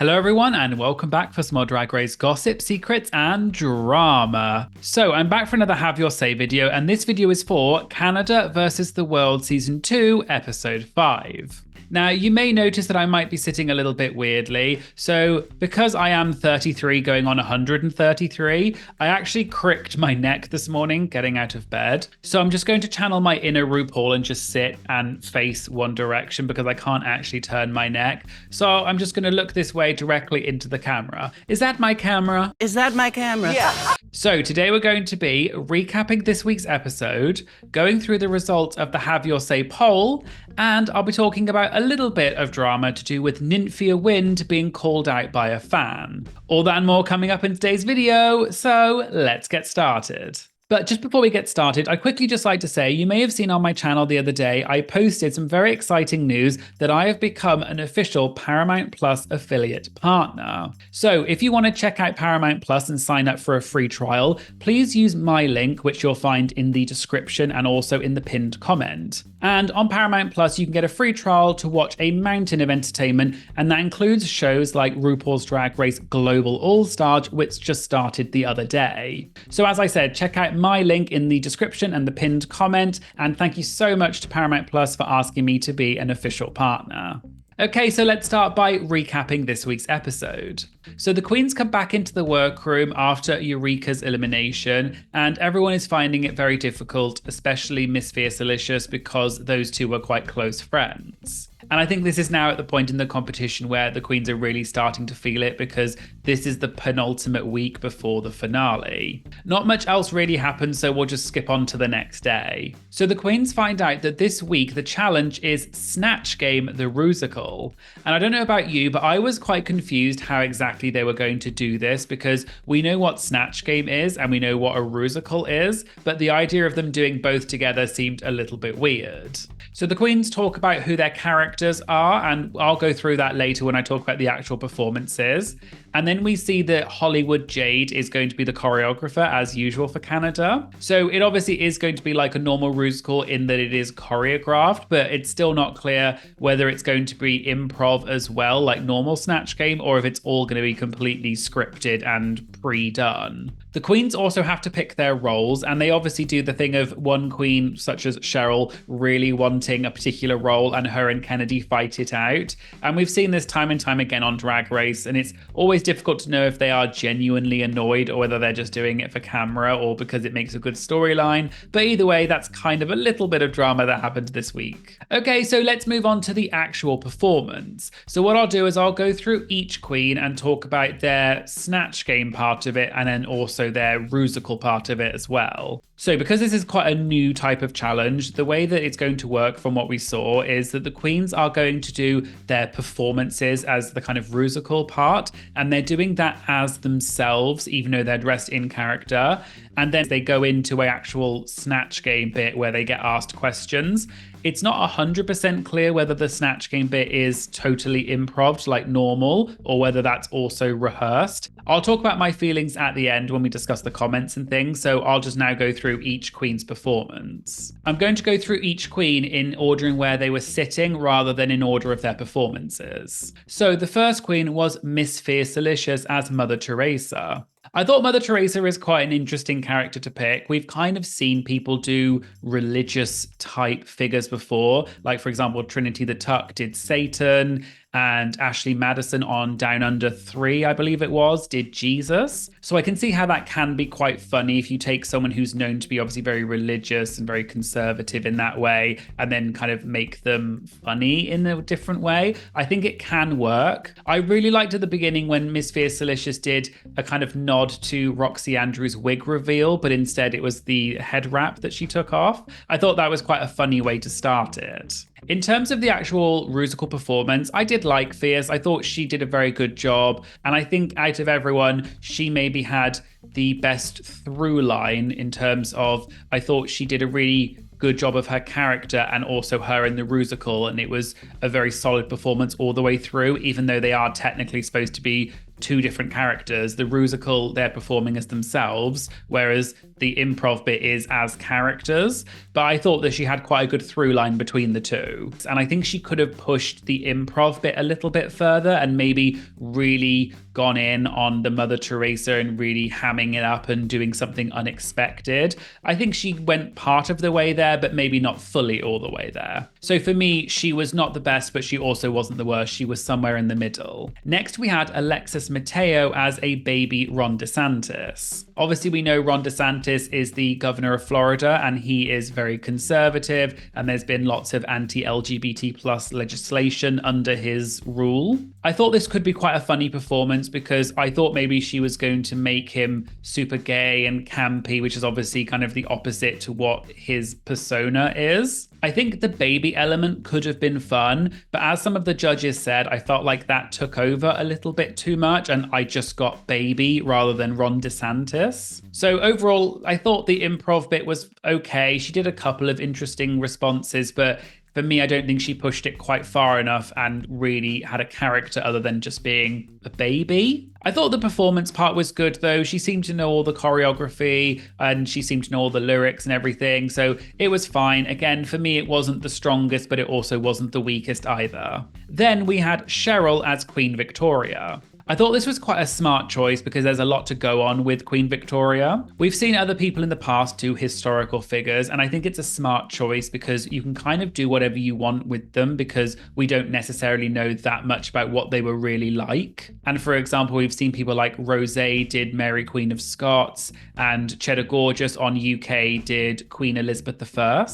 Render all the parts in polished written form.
Hello everyone and welcome back for some more Drag Race gossip, secrets and drama. So I'm back for another Have Your Say video, and this video is for Canada versus the World Season 2 Episode 5. Now, you may notice that I might be sitting a little bit weirdly. So because I am 33 going on 133, I actually cricked my neck this morning getting out of bed. So I'm just going to channel my inner RuPaul and just sit and face one direction because I can't actually turn my neck. So I'm just going to look this way directly into the camera. Is that my camera? Is that my camera? Yeah. So today we're going to be recapping this week's episode, going through the results of the Have Your Say poll, and I'll be talking about a little bit of drama to do with Nymphia Wind being called out by a fan. All that and more coming up in today's video, so let's get started. But just before we get started, I'd quickly just like to say, you may have seen on my channel the other day, I posted some very exciting news that I have become an official Paramount Plus affiliate partner. So if you want to check out Paramount Plus and sign up for a free trial, please use my link, which you'll find in the description and also in the pinned comment. And on Paramount Plus, you can get a free trial to watch a mountain of entertainment, and that includes shows like RuPaul's Drag Race Global All-Stars, which just started the other day. So as I said, check out my link in the description and the pinned comment, and thank you so much to Paramount Plus for asking me to be an official partner. Okay, so let's start by recapping this week's episode. So the queens come back into the workroom after Eureka's elimination, and everyone is finding it very difficult, especially Miss Fiercelicious, because those two were quite close friends. And I think this is now at the point in the competition where the queens are really starting to feel it, because this is the penultimate week before the finale. Not much else really happens, so we'll just skip on to the next day. So the queens find out that this week the challenge is Snatch Game the Rusical. And I don't know about you, but I was quite confused how exactly they were going to do this, because we know what Snatch Game is and we know what a Rusical is, but the idea of them doing both together seemed a little bit weird. So the queens talk about who their characters are, and I'll go through that later when I talk about the actual performances. And then we see that Hollywood Jade is going to be the choreographer as usual for Canada. So it obviously is going to be like a normal Rusical in that it is choreographed, but it's still not clear whether it's going to be improv as well, like normal Snatch Game, or if it's all going to be completely scripted and pre-done. The queens also have to pick their roles, and they obviously do the thing of one queen, such as Cheryl, really wanting a particular role, and her and Kennedy fight it out. And we've seen this time and time again on Drag Race, and it's always difficult to know if they are genuinely annoyed or whether they're just doing it for camera or because it makes a good storyline. But either way, that's kind of a little bit of drama that happened this week. Okay, so let's move on to the actual performance. So what I'll do is I'll go through each queen and talk about their Snatch Game part of it and then also their Rusical part of it as well. So because this is quite a new type of challenge, the way that it's going to work from what we saw is that the queens are going to do their performances as the kind of Rusical part, and they're doing that as themselves, even though they're dressed in character. And then they go into an actual Snatch Game bit where they get asked questions. It's not 100% clear whether the Snatch Game bit is totally improv like normal or whether that's also rehearsed. I'll talk about my feelings at the end when we discuss the comments and things, so I'll just now go through each queen's performance. I'm going to go through each queen in ordering where they were sitting rather than in order of their performances. So the first queen was Miss Fiercelicious as Mother Teresa. I thought Mother Teresa is quite an interesting character to pick. We've kind of seen people do religious type figures before. Like, for example, Trinity the Tuck did Satan, and Ashley Madison on Down Under 3, I believe it was, did Jesus. So I can see how that can be quite funny if you take someone who's known to be obviously very religious and very conservative in that way, and then kind of make them funny in a different way. I think it can work. I really liked at the beginning when Miss Fiercelicious did a kind of nod to Roxy Andrews' wig reveal, but instead it was the head wrap that she took off. I thought that was quite a funny way to start it. In terms of the actual Rusical performance, I did like Fierce. I thought she did a very good job. And I think out of everyone, she maybe had the best through line in terms of, I thought she did a really good job of her character and also her in the Rusical. And it was a very solid performance all the way through, even though they are technically supposed to be two different characters. The Rusical, they're performing as themselves, whereas the improv bit is as characters. But I thought that she had quite a good through line between the two. And I think she could have pushed the improv bit a little bit further and maybe really gone in on the Mother Teresa and really hamming it up and doing something unexpected. I think she went part of the way there, but maybe not fully all the way there. So for me, she was not the best, but she also wasn't the worst. She was somewhere in the middle. Next, we had Alexis Mateo as a baby Ron DeSantis. Obviously, we know Ron DeSantis is the governor of Florida, and he is very conservative, and there's been lots of anti-LGBT plus legislation under his rule. I thought this could be quite a funny performance because I thought maybe she was going to make him super gay and campy, which is obviously kind of the opposite to what his persona is. I think the baby element could have been fun, but as some of the judges said, I felt like that took over a little bit too much and I just got baby rather than Ron DeSantis. So overall, I thought the improv bit was okay. She did a couple of interesting responses, but for me, I don't think she pushed it quite far enough and really had a character other than just being a baby. I thought the performance part was good though. She seemed to know all the choreography and she seemed to know all the lyrics and everything. So it was fine. Again, for me, it wasn't the strongest, but it also wasn't the weakest either. Then we had Cheryl as Queen Victoria. I thought this was quite a smart choice because there's a lot to go on with Queen Victoria. We've seen other people in the past do historical figures, and I think it's a smart choice because you can kind of do whatever you want with them because we don't necessarily know that much about what they were really like. And for example, we've seen people like Rosé did Mary Queen of Scots and Cheddar Gorgeous on UK did Queen Elizabeth I.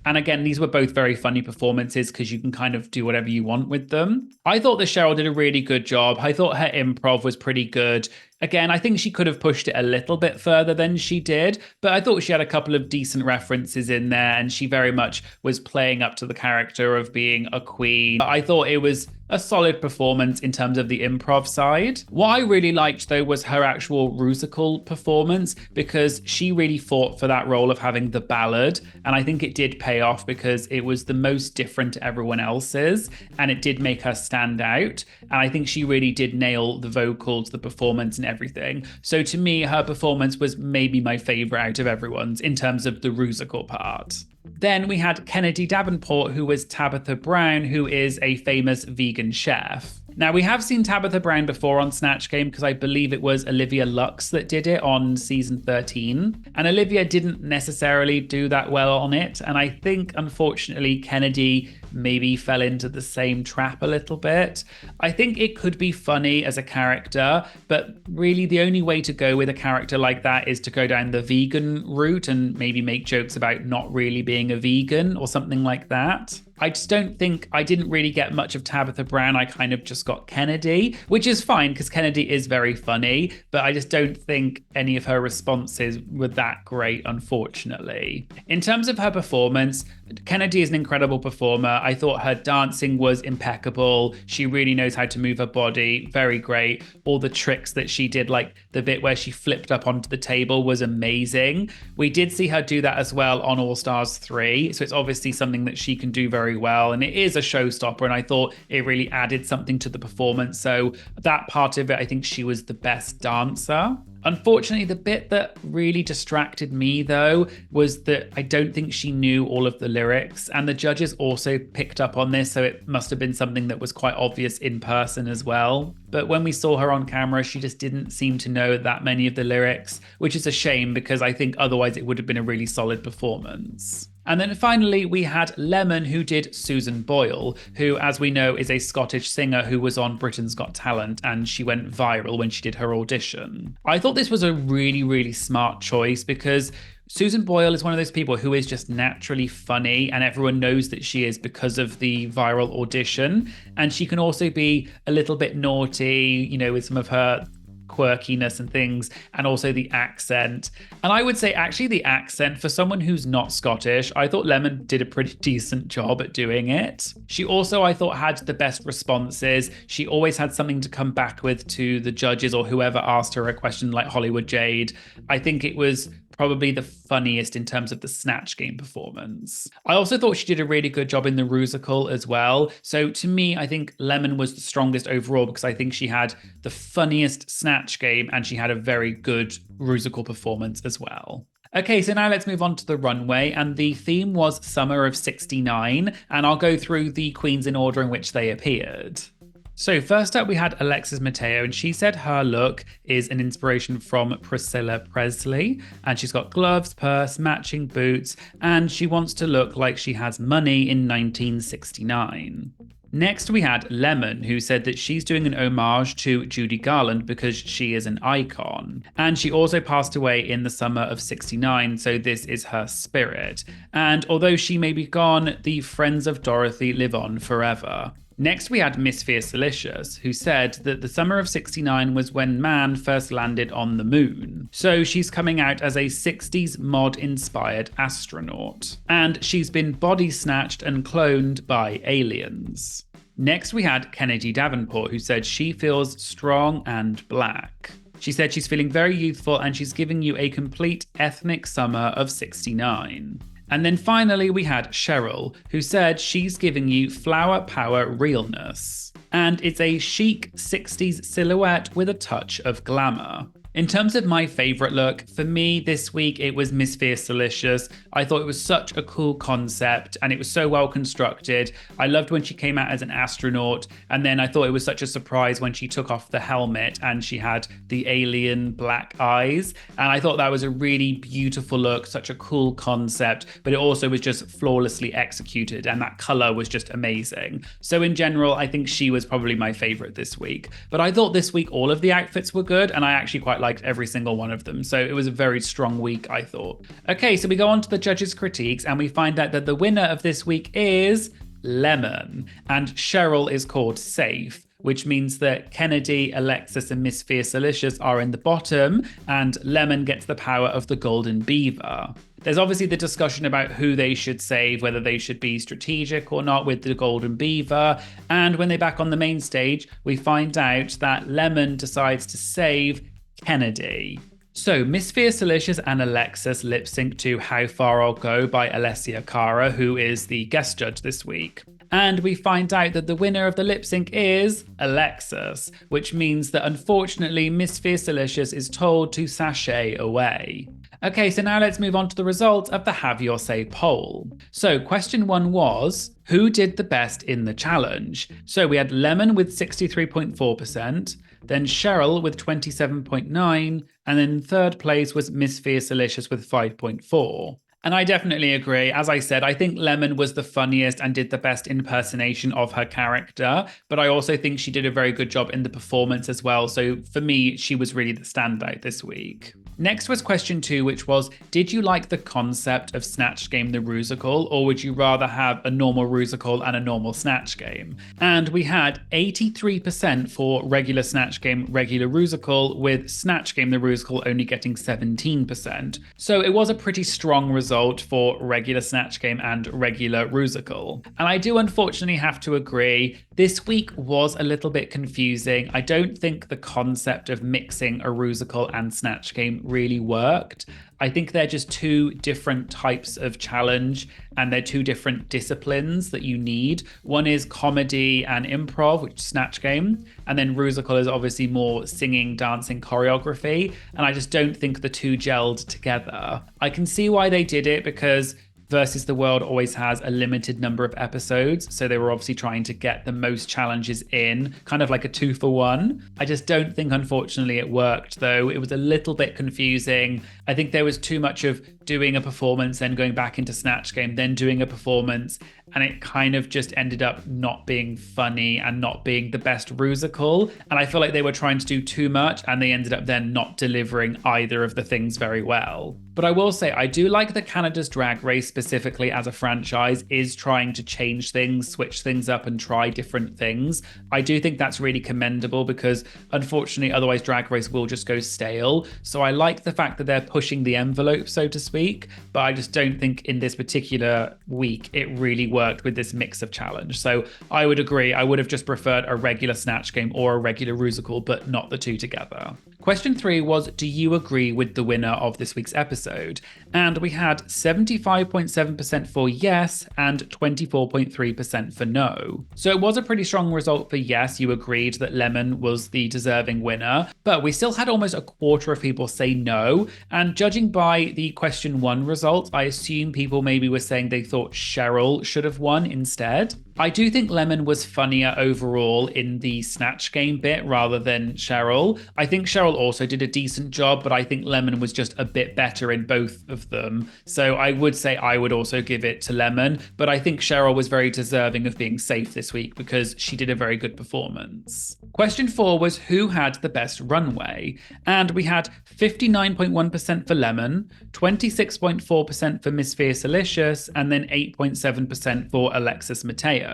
And again, these were both very funny performances because you can kind of do whatever you want with them. I thought that Cheryl did a really good job. I thought her improv was pretty good. Again, I think she could have pushed it a little bit further than she did, but I thought she had a couple of decent references in there and she very much was playing up to the character of being a queen. I thought it was a solid performance in terms of the improv side. What I really liked though was her actual Rusical performance because she really fought for that role of having the ballad, and I think it did pay off because it was the most different to everyone else's and it did make her stand out, and I think she really did nail the vocals, the performance and everything. So to me, her performance was maybe my favorite out of everyone's in terms of the Rusical part. Then we had Kennedy Davenport, who was Tabitha Brown, who is a famous vegan chef. Now, we have seen Tabitha Brown before on Snatch Game because I believe it was Olivia Lux that did it on season 13. And Olivia didn't necessarily do that well on it. And I think, unfortunately, Kennedy maybe fell into the same trap a little bit. I think it could be funny as a character, but really the only way to go with a character like that is to go down the vegan route and maybe make jokes about not really being a vegan or something like that. I just don't think, I didn't really get much of Tabitha Brown. I kind of just got Kennedy, which is fine because Kennedy is very funny, but I just don't think any of her responses were that great, unfortunately. In terms of her performance, Kennedy is an incredible performer. I thought her dancing was impeccable. She really knows how to move her body. Very great. All the tricks that she did, like the bit where she flipped up onto the table, was amazing. We did see her do that as well on All Stars 3. So it's obviously something that she can do very well. And it is a showstopper. And I thought it really added something to the performance. So that part of it, I think she was the best dancer. Unfortunately, the bit that really distracted me, though, was that I don't think she knew all of the lyrics. And the judges also picked up on this, so it must have been something that was quite obvious in person as well. But when we saw her on camera, she just didn't seem to know that many of the lyrics, which is a shame because I think otherwise it would have been a really solid performance. And then finally, we had Lemon, who did Susan Boyle, who, as we know, is a Scottish singer who was on Britain's Got Talent, and she went viral when she did her audition. I thought this was a really, really smart choice because Susan Boyle is one of those people who is just naturally funny, and everyone knows that she is because of the viral audition. And she can also be a little bit naughty, you know, with some of her quirkiness and things, and also the accent. And I would say actually the accent, for someone who's not Scottish, I thought Lemon did a pretty decent job at doing it. She also, I thought, had the best responses. She always had something to come back with to the judges or whoever asked her a question, like Hollywood Jade. I think it was probably the funniest in terms of the Snatch Game performance. I also thought she did a really good job in the Rusical as well. So to me, I think Lemon was the strongest overall because I think she had the funniest Snatch Game and she had a very good Rusical performance as well. Okay, so now let's move on to the runway, and the theme was Summer of '69, and I'll go through the queens in order in which they appeared. So first up, we had Alexis Mateo, and she said her look is an inspiration from Priscilla Presley, and she's got gloves, purse, matching boots, and she wants to look like she has money in 1969. Next, we had Lemon, who said that she's doing an homage to Judy Garland because she is an icon. And she also passed away in the summer of '69, so this is her spirit. And although she may be gone, the friends of Dorothy live on forever. Next, we had Miss Fiercelicious, who said that the summer of '69 was when man first landed on the moon. So she's coming out as a 60s mod-inspired astronaut. And she's been body snatched and cloned by aliens. Next, we had Kennedy Davenport, who said she feels strong and black. She said she's feeling very youthful and she's giving you a complete ethnic summer of '69. And then finally, we had Cheryl, who said she's giving you flower power realness. And it's a chic 60s silhouette with a touch of glamour. In terms of my favourite look, for me this week it was Miss Fiercelicious. I thought it was such a cool concept and it was so well constructed. I loved when she came out as an astronaut, and then I thought it was such a surprise when she took off the helmet and she had the alien black eyes. And I thought that was a really beautiful look, such a cool concept, but it also was just flawlessly executed and that colour was just amazing. So in general, I think she was probably my favourite this week. But I thought this week all of the outfits were good and I actually quite liked every single one of them. So it was a very strong week, I thought. Okay, so we go on to the judges' critiques and we find out that the winner of this week is Lemon, and Cheryl is called safe, which means that Kennedy, Alexis, and Miss Fiercelicious are in the bottom, and Lemon gets the power of the Golden Beaver. There's obviously the discussion about who they should save, whether they should be strategic or not with the Golden Beaver, and when they're back on the main stage, we find out that Lemon decides to save Kennedy. So Miss Fiercelicious and Alexis lip sync to How Far I'll Go by Alessia Cara, who is the guest judge this week. And we find out that the winner of the lip sync is Alexis, which means that unfortunately Miss Fiercelicious is told to sashay away. Okay, so now let's move on to the results of the Have Your Say poll. So question 1 was, who did the best in the challenge? So we had Lemon with 63.4%, then Cheryl with 27.9%, and then third place was Miss Fiercelicious with 5.4%. And I definitely agree. As I said, I think Lemon was the funniest and did the best impersonation of her character, but I also think she did a very good job in the performance as well. So for me, she was really the standout this week. Next was question 2, which was, did you like the concept of Snatch Game the Rusical, or would you rather have a normal Rusical and a normal Snatch Game? And we had 83% for regular Snatch Game, regular Rusical, with Snatch Game the Rusical only getting 17%. So it was a pretty strong result for regular Snatch Game and regular Rusical. And I do unfortunately have to agree, this week was a little bit confusing. I don't think the concept of mixing a Rusical and Snatch Game really worked. I think they're just two different types of challenge and they're two different disciplines that you need. One is comedy and improv, which is Snatch Game, and then Rusical is obviously more singing, dancing, choreography, and I just don't think the two gelled together. I can see why they did it because Versus the World always has a limited number of episodes, so they were obviously trying to get the most challenges in, kind of like a 2-for-1. I just don't think, unfortunately, it worked, though. It was a little bit confusing. I think there was too much of doing a performance, then going back into Snatch Game, then doing a performance, and it kind of just ended up not being funny and not being the best Rusical. And I feel like they were trying to do too much, and they ended up then not delivering either of the things very well. But I will say, I do like that Canada's Drag Race, specifically as a franchise, is trying to change things, switch things up and try different things. I do think that's really commendable because unfortunately, otherwise Drag Race will just go stale. So I like the fact that they're pushing the envelope, so to speak, but I just don't think in this particular week, it really worked with this mix of challenge. So I would agree, I would have just preferred a regular Snatch Game or a regular Rusical, but not the two together. Question 3 was, do you agree with the winner of this week's episode? And we had 75.7% for yes and 24.3% for no. So it was a pretty strong result for yes. You agreed that Lemon was the deserving winner, but we still had almost a quarter of people say no. And judging by the question 1 result, I assume people maybe were saying they thought Cheryl should have won instead. I do think Lemon was funnier overall in the Snatch Game bit rather than Cheryl. I think Cheryl also did a decent job, but I think Lemon was just a bit better in both of them. So I would say I would also give it to Lemon, but I think Cheryl was very deserving of being safe this week because she did a very good performance. Question 4 was who had the best runway? And we had 59.1% for Lemon, 26.4% for Miss Fiercelicious, and then 8.7% for Alexis Mateo.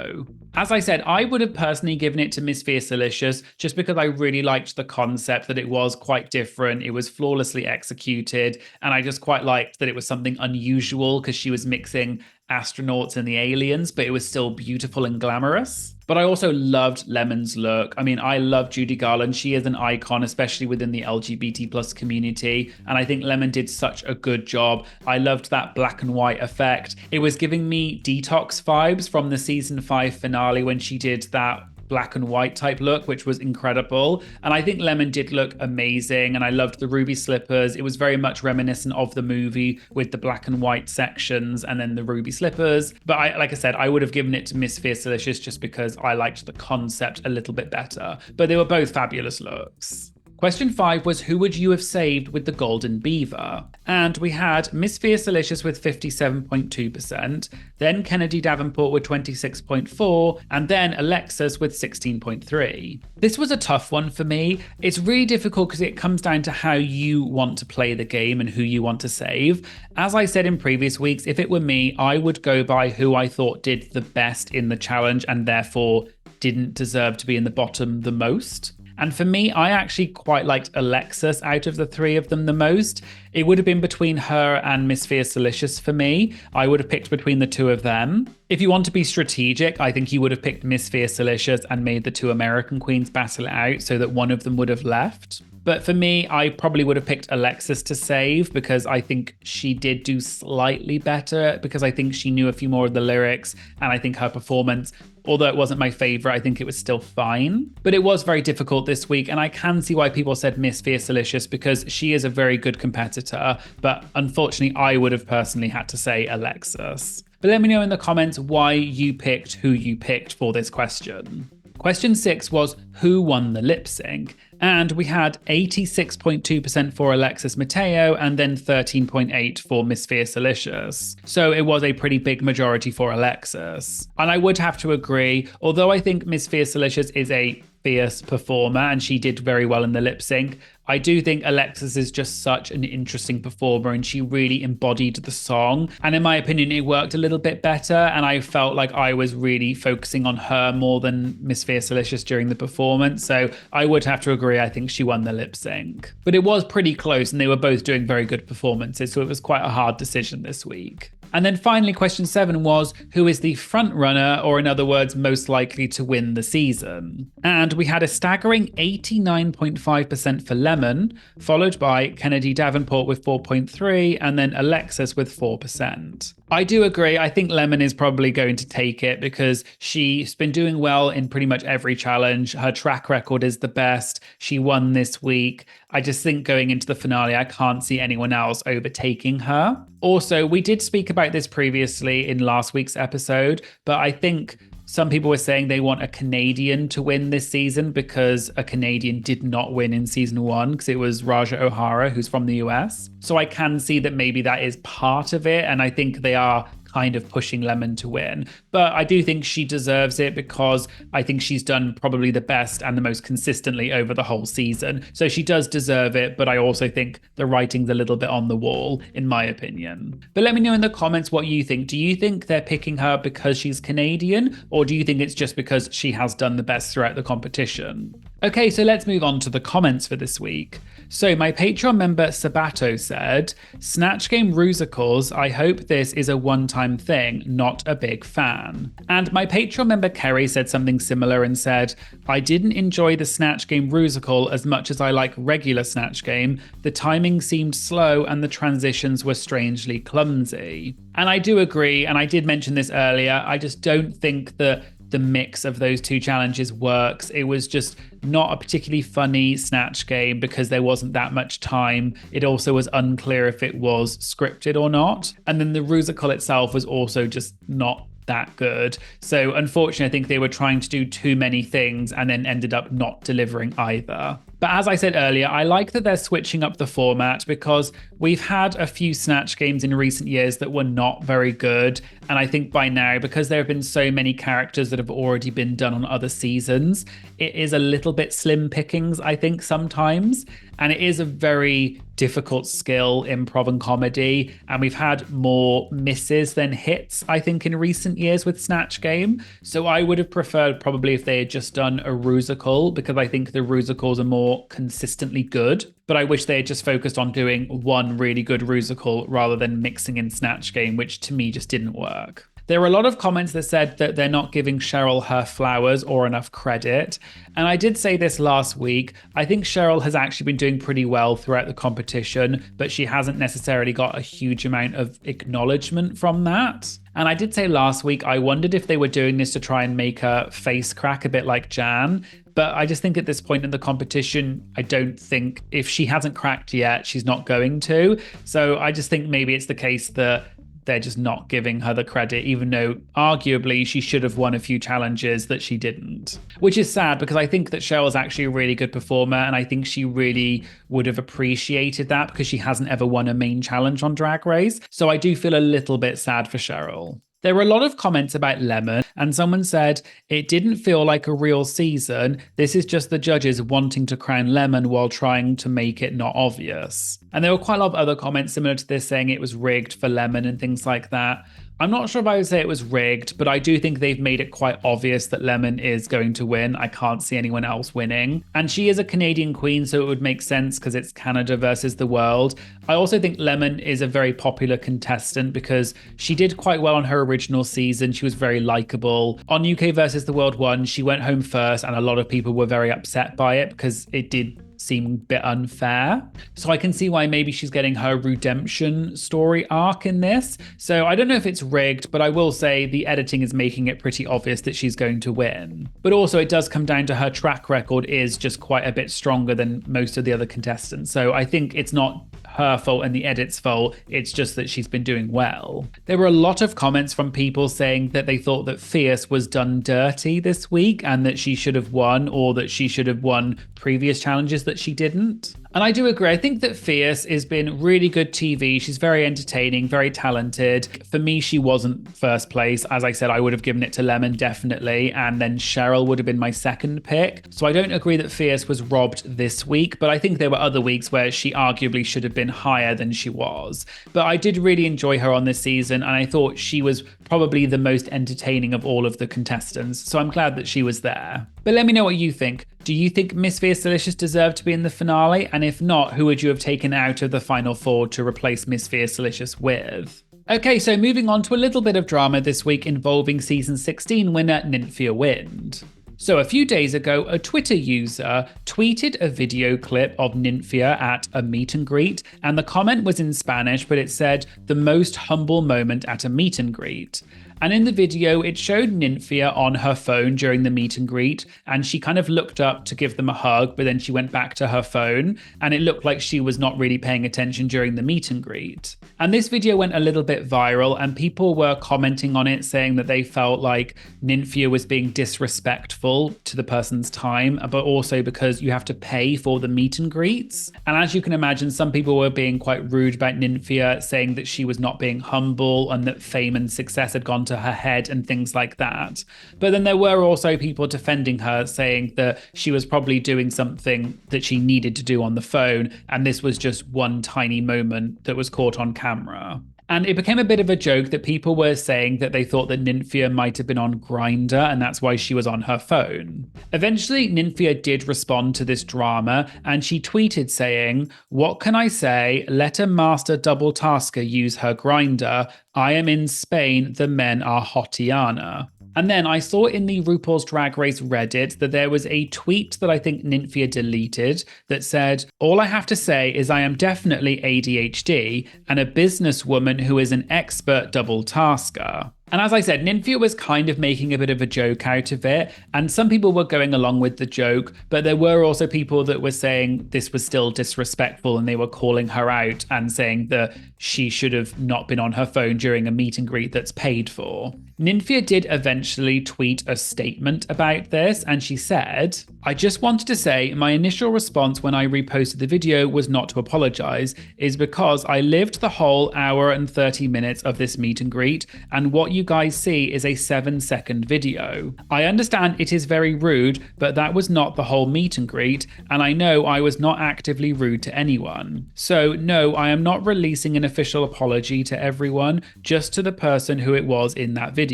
As I said, I would have personally given it to Miss Fiercelicious just because I really liked the concept that it was quite different. It was flawlessly executed, and I just quite liked that it was something unusual because she was mixing astronauts and the aliens, but it was still beautiful and glamorous. But I also loved Lemon's look. I mean, I love Judy Garland. She is an icon, especially within the LGBT plus community. And I think Lemon did such a good job. I loved that black and white effect. It was giving me Detox vibes from the season 5 finale when she did that black and white type look, which was incredible. And I think Lemon did look amazing. And I loved the ruby slippers. It was very much reminiscent of the movie with the black and white sections and then the ruby slippers. But like I said, I would have given it to Miss Fiercelicious just because I liked the concept a little bit better. But they were both fabulous looks. Question 5 was who would you have saved with the Golden Beaver? And we had Miss Fiercelicious with 57.2%, then Kennedy Davenport with 26.4%, and then Alexis with 16.3%. This was a tough one for me. It's really difficult because it comes down to how you want to play the game and who you want to save. As I said in previous weeks, if it were me, I would go by who I thought did the best in the challenge and therefore didn't deserve to be in the bottom the most. And for me, I actually quite liked Alexis out of the 3 of them the most. It would have been between her and Miss Fiercelicious for me. I would have picked between the 2 of them. If you want to be strategic, I think you would have picked Miss Fiercelicious and made the 2 American queens battle it out so that one of them would have left. But for me, I probably would have picked Alexis to save because I think she did do slightly better because I think she knew a few more of the lyrics and I think her performance, although it wasn't my favorite, I think it was still fine. But it was very difficult this week, and I can see why people said Miss Fiercelicious because she is a very good competitor. But unfortunately, I would have personally had to say Alexis. But let me know in the comments why you picked who you picked for this question. Question 6 was who won the lip sync? And we had 86.2% for Alexis Mateo and then 13.8% for Miss Fiercelicious. So it was a pretty big majority for Alexis. And I would have to agree, although I think Miss Fiercelicious is a fierce performer and she did very well in the lip sync, I do think Alexis is just such an interesting performer and she really embodied the song. And in my opinion, it worked a little bit better. And I felt like I was really focusing on her more than Miss Fiercelicious during the performance. So I would have to agree. I think she won the lip sync. But it was pretty close and they were both doing very good performances. So it was quite a hard decision this week. And then finally, question 7 was, who is the front runner, or in other words, most likely to win the season? And we had a staggering 89.5% for Lemon, followed by Kennedy Davenport with 4.3%, and then Alexis with 4%. I do agree. I think Lemon is probably going to take it because she's been doing well in pretty much every challenge. Her track record is the best. She won this week. I just think going into the finale, I can't see anyone else overtaking her. Also, we did speak about this previously in last week's episode, but I think some people were saying they want a Canadian to win this season because a Canadian did not win in season 1 because it was Raja O'Hara, who's from the US. So I can see that maybe that is part of it. And I think they are kind of pushing Lemon to win. But I do think she deserves it because I think she's done probably the best and the most consistently over the whole season. So she does deserve it, but I also think the writing's a little bit on the wall, in my opinion. But let me know in the comments what you think. Do you think they're picking her because she's Canadian, or do you think it's just because she has done the best throughout the competition? Okay, so let's move on to the comments for this week. So my Patreon member Sabato said, Snatch Game Rusicals, I hope this is a one-time thing, not a big fan. And my Patreon member Kerry said something similar and said, I didn't enjoy the Snatch Game Rusical as much as I like regular Snatch Game. The timing seemed slow and the transitions were strangely clumsy. And I do agree, and I did mention this earlier, I just don't think that the mix of those two challenges works. It was just not a particularly funny Snatch Game because there wasn't that much time. It also was unclear if it was scripted or not. And then the Rusical itself was also just not that good. So unfortunately, I think they were trying to do too many things and then ended up not delivering either. But as I said earlier, I like that they're switching up the format because we've had a few Snatch Games in recent years that were not very good. And I think by now, because there have been so many characters that have already been done on other seasons, it is a little bit slim pickings, I think, sometimes. And it is a very difficult skill, improv and comedy. And we've had more misses than hits, I think, in recent years with Snatch Game. So I would have preferred probably if they had just done a Rusical, because I think the Rusicals are more consistently good. But I wish they had just focused on doing one really good Rusical rather than mixing in Snatch Game, which to me just didn't work. There were a lot of comments that said that they're not giving Cheryl her flowers or enough credit. And I did say this last week. I think Cheryl has actually been doing pretty well throughout the competition, but she hasn't necessarily got a huge amount of acknowledgement from that. And I did say last week, I wondered if they were doing this to try and make her face crack a bit like Jan. But I just think at this point in the competition, I don't think if she hasn't cracked yet, she's not going to. So I just think maybe it's the case that they're just not giving her the credit, even though arguably she should have won a few challenges that she didn't. Which is sad because I think that Cheryl's actually a really good performer and I think she really would have appreciated that because she hasn't ever won a main challenge on Drag Race. So I do feel a little bit sad for Cheryl. There were a lot of comments about Lemon, and someone said, it didn't feel like a real season. This is just the judges wanting to crown Lemon while trying to make it not obvious. And there were quite a lot of other comments similar to this saying it was rigged for Lemon and things like that. I'm not sure if I would say it was rigged, but I do think they've made it quite obvious that Lemon is going to win. I can't see anyone else winning. And she is a Canadian queen, so it would make sense because it's Canada versus the world. I also think Lemon is a very popular contestant because she did quite well on her original season. She was very likable. On UK versus the World 1, she went home first and a lot of people were very upset by it because it did seem a bit unfair. So I can see why maybe she's getting her redemption story arc in this. So I don't know if it's rigged, but I will say the editing is making it pretty obvious that she's going to win. But also it does come down to her track record is just quite a bit stronger than most of the other contestants. So I think it's not her fault and the edit's fault, it's just that she's been doing well. There were a lot of comments from people saying that they thought that Fierce was done dirty this week and that she should have won or that she should have won previous challenges that she didn't. And I do agree. I think that Fierce has been really good TV. She's very entertaining, very talented. For me, she wasn't first place. As I said, I would have given it to Lemon, definitely. And then Cheryl would have been my second pick. So I don't agree that Fierce was robbed this week, but I think there were other weeks where she arguably should have been higher than she was. But I did really enjoy her on this season, and I thought she was probably the most entertaining of all of the contestants. So I'm glad that she was there. But let me know what you think. Do you think Miss Fierce Delicious deserved to be in the finale? And if not, who would you have taken out of the final four to replace Miss Fierce Delicious with? Okay, so moving on to a little bit of drama this week involving season 16 winner Nymphia Wind. So a few days ago, a Twitter user tweeted a video clip of Nymphia at a meet and greet, and the comment was in Spanish, but it said, "the most humble moment at a meet and greet." And in the video, it showed Nymphia on her phone during the meet and greet, and she kind of looked up to give them a hug, but then she went back to her phone, and it looked like she was not really paying attention during the meet and greet. And this video went a little bit viral, and people were commenting on it, saying that they felt like Nymphia was being disrespectful to the person's time, but also because you have to pay for the meet and greets. And as you can imagine, some people were being quite rude about Nymphia, saying that she was not being humble and that fame and success had gone to her head and things like that. But then there were also people defending her, saying that she was probably doing something that she needed to do on the phone, and this was just one tiny moment that was caught on camera. And it became a bit of a joke that people were saying that they thought that Nymphia might have been on Grindr and that's why she was on her phone. Eventually, Nymphia did respond to this drama and she tweeted saying, "What can I say? Let a master double tasker use her Grindr. I am in Spain. The men are Hotiana." And then I saw in the RuPaul's Drag Race Reddit that there was a tweet that I think Nymphia deleted that said, "All I have to say is I am definitely ADHD and a businesswoman who is an expert double tasker." And as I said, Nymphia was kind of making a bit of a joke out of it, and some people were going along with the joke, but there were also people that were saying this was still disrespectful and they were calling her out and saying that she should have not been on her phone during a meet and greet that's paid for. Nymphia did eventually tweet a statement about this, and she said, "I just wanted to say my initial response when I reposted the video was not to apologize, is because I lived the whole hour and 30 minutes of this meet and greet, and what you guys see is a 7-second video. I understand it is very rude, but that was not the whole meet and greet, and I know I was not actively rude to anyone. So no, I am not releasing an official apology to everyone, just to the person who it was in that video.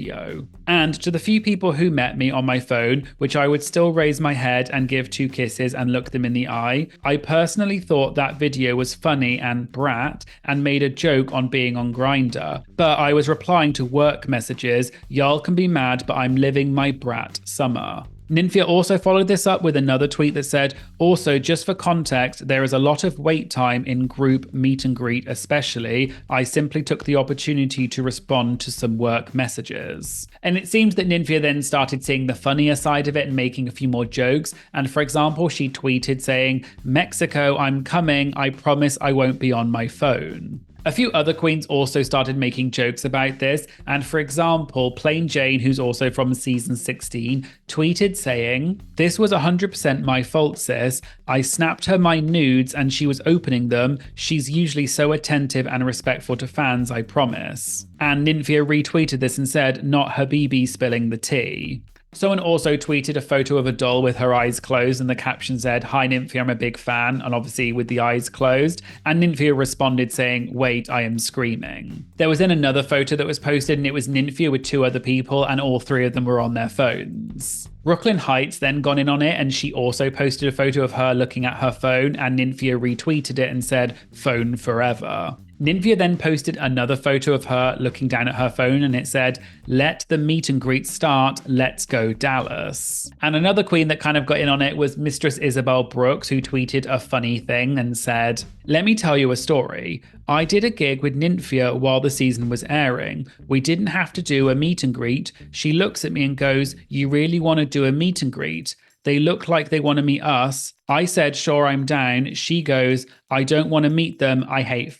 And to the few people who met me on my phone, which I would still raise my head and give 2 kisses and look them in the eye, I personally thought that video was funny and brat and made a joke on being on Grindr, but I was replying to work messages, y'all can be mad, but I'm living my brat summer." Nymphia also followed this up with another tweet that said, "Also, just for context, there is a lot of wait time in group meet and greet especially. I simply took the opportunity to respond to some work messages." And it seemed that Nymphia then started seeing the funnier side of it and making a few more jokes. And for example, she tweeted saying, "Mexico, I'm coming. I promise I won't be on my phone." A few other queens also started making jokes about this, and for example, Plain Jane, who's also from season 16, tweeted saying, "This was 100% my fault, sis. I snapped her my nudes and she was opening them. She's usually so attentive and respectful to fans, I promise." And Nymphia retweeted this and said, "Not Habibi spilling the tea." Someone also tweeted a photo of a doll with her eyes closed and the caption said, "Hi Nymphia, I'm a big fan," and obviously with the eyes closed. And Nymphia responded saying, "Wait, I am screaming." There was then another photo that was posted and it was Nymphia with 2 other people and all 3 of them were on their phones. Brooklyn Heights then got in on it and she also posted a photo of her looking at her phone and Nymphia retweeted it and said, "Phone forever." Nymphia then posted another photo of her looking down at her phone and it said, "Let the meet and greet start, let's go Dallas." And another queen that kind of got in on it was Mistress Isabel Brooks, who tweeted a funny thing and said, "Let me tell you a story. I did a gig with Nymphia while the season was airing. We didn't have to do a meet and greet. She looks at me and goes, 'You really want to do a meet and greet?' They look like they want to meet us. I said, 'Sure, I'm down.' She goes, 'I don't want to meet them. I hate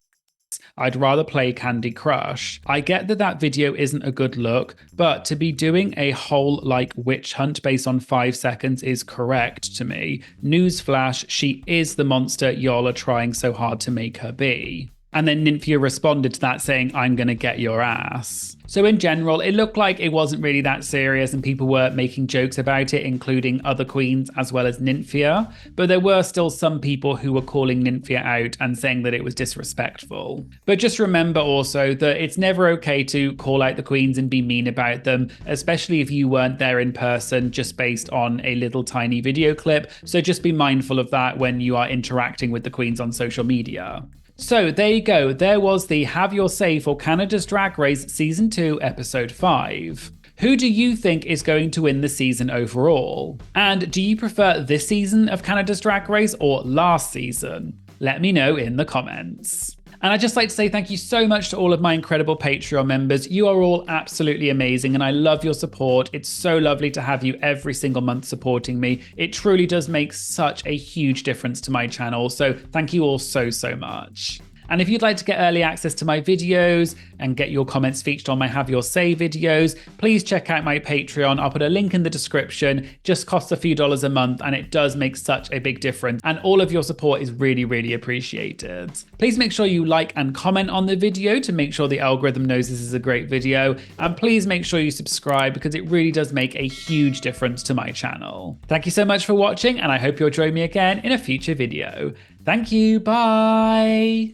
I'd rather play Candy Crush.' I get that that video isn't a good look, but to be doing a whole like witch hunt based on 5 seconds is correct to me. Newsflash, she is the monster y'all are trying so hard to make her be." And then Nymphia responded to that saying, "I'm gonna get your ass." So in general, it looked like it wasn't really that serious and people were making jokes about it, including other queens as well as Nymphia. But there were still some people who were calling Nymphia out and saying that it was disrespectful. But just remember also that it's never okay to call out the queens and be mean about them, especially if you weren't there in person just based on a little tiny video clip. So just be mindful of that when you are interacting with the queens on social media. So there you go, there was the Have Your Say for Canada's Drag Race Season 2, Episode 5. Who do you think is going to win the season overall? And do you prefer this season of Canada's Drag Race or last season? Let me know in the comments. And I'd just like to say thank you so much to all of my incredible Patreon members. You are all absolutely amazing and I love your support. It's so lovely to have you every single month supporting me. It truly does make such a huge difference to my channel. So thank you all so much. And if you'd like to get early access to my videos and get your comments featured on my Have Your Say videos, please check out my Patreon. I'll put a link in the description. It just costs a few dollars a month and it does make such a big difference. And all of your support is really appreciated. Please make sure you like and comment on the video to make sure the algorithm knows this is a great video. And please make sure you subscribe because it really does make a huge difference to my channel. Thank you so much for watching and I hope you'll join me again in a future video. Thank you, bye.